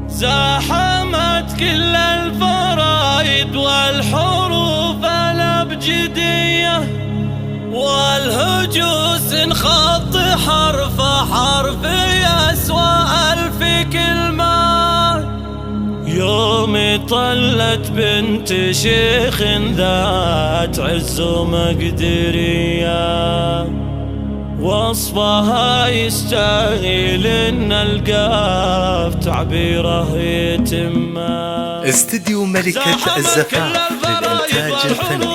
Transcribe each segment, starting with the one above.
زاحمت كل الفرايد والحروف الأبجدية، والهجوس انخط حرف حرف يسوى ألف كلمة. يوم طلت بنت شيخ ذات عز ومقدرية، وصفها يستاهل ان القاف تعبيره يتم. استديو ملكة الزفاف للإنتاج الفني،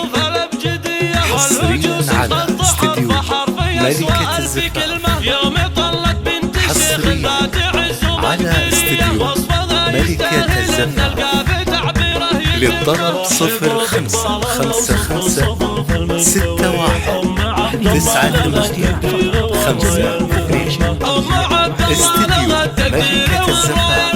حصريا على استديو ملكة الزفاف. يوم طلت بنت شيخ ذات عز على استديو ملكة الزفاف. للطلب 0555619852. استديو ملكة الزفاف.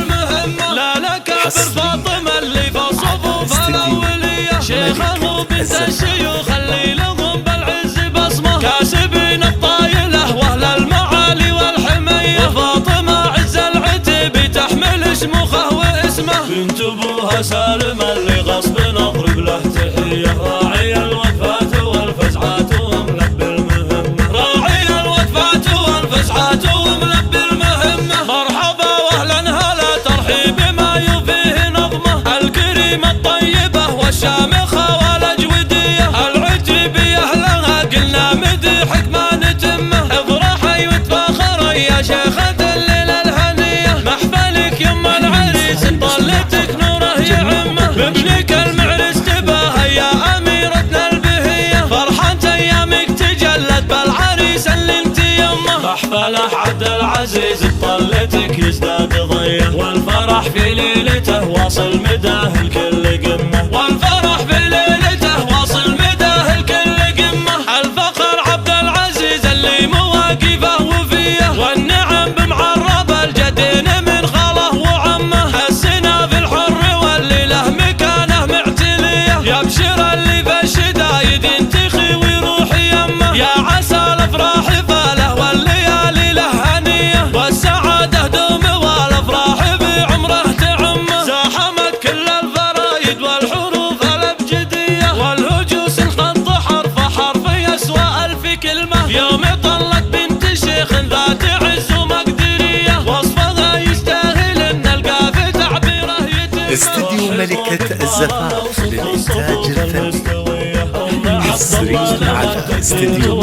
لا لك بالفاطمة اللي بصفوف الأولية، شيخه بنت الشيوخ اللي لهم بالعز بصمة، كاسبين الطايلة واهل المعالي والحمية. فاطمة عز العتيب تحمل شموخه واسمه، بنت ابوها سالم اللي غصب نضرب له تحية. راعي الوقفات والفزعات وملبي المهمة، راعي الوقفات والفزعات وملبي المهمة. مرحبا واهلا هلا ترحيب ما يفيه نظمه، الكريمة الطيبة والشامخة والاجودية. العتيبية اهلها قلنا مديحك ما نتمه، افرحي وتفاخري يا شيخة الليلة الهنية. محفلك يما العريس طلتك نوره يعمه، بابنك المعرس تباهي يا اميرتنا البهية. فرحة ايامك تجلت بالعريس اللي انت يمه، محفله عبد العزيز بطلتك يزداد ضيه، والفرح في ليلته واصل مداه الكل قمه، والفرح في ليلته واصل مداه الكل قمه. الفخر عبد العزيز اللي مواقفه وفيه، والنعم بمعرب الجدين من خاله وعمه. السنا في الحر واللي له مكانه معتليه، يبشر اللي في الشدايد ينتخي ويروح يمه. يا عسى الافراح فاله والليالي له هنيه، والسعاده دوم والافراح بعمره تعمه. زاحمت كل الفرايد والحروف الابجديه، والهجوس انخط حرف حرف يسوى ألف كلمه. يوم طلت بنت شيخ ذات عز ومقدريه، وصفها يستاهل ان القاف تعبيره يتم. استديو ملكة الزفاف للإنتاج الفني، حصريا على استديو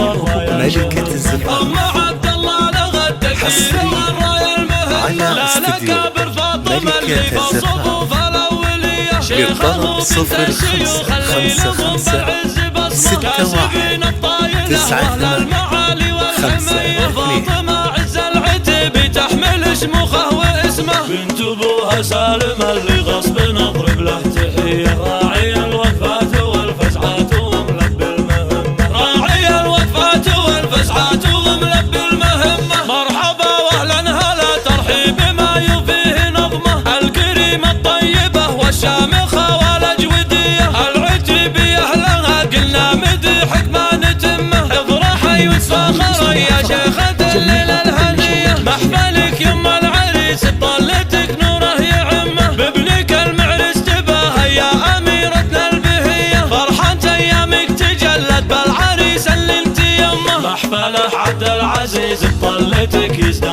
ملكة الزفاف. حصريا على استديو ملكة الزفاف. للطلب 0555619852. فاطمة عز العتيب تحمل شموخه واسمه، بنت ابوها سالم اللي غصب نضرب له تحية. راعي الوقفات والفزعات وملبي المهمة، راعي الوقفات والفزعات وملبي المهمة. مرحبا واهلا هلا ترحيب ما يفيه نظمه، الكريمة الطيبة والشامخة والاجودية. العتيبية اهلها قلنا مديحك ما نتمه، افرحي وتفاخري يا شيخة الليلة الهنية. محفلك يما العريس طلتك نوره يعمه، بابنك المعرس تباهي يا اميرتنا البهية. فرحة ايامك تجلت بالعريس اللي انت يمه، محفله عبد العزيز طلتك يزداد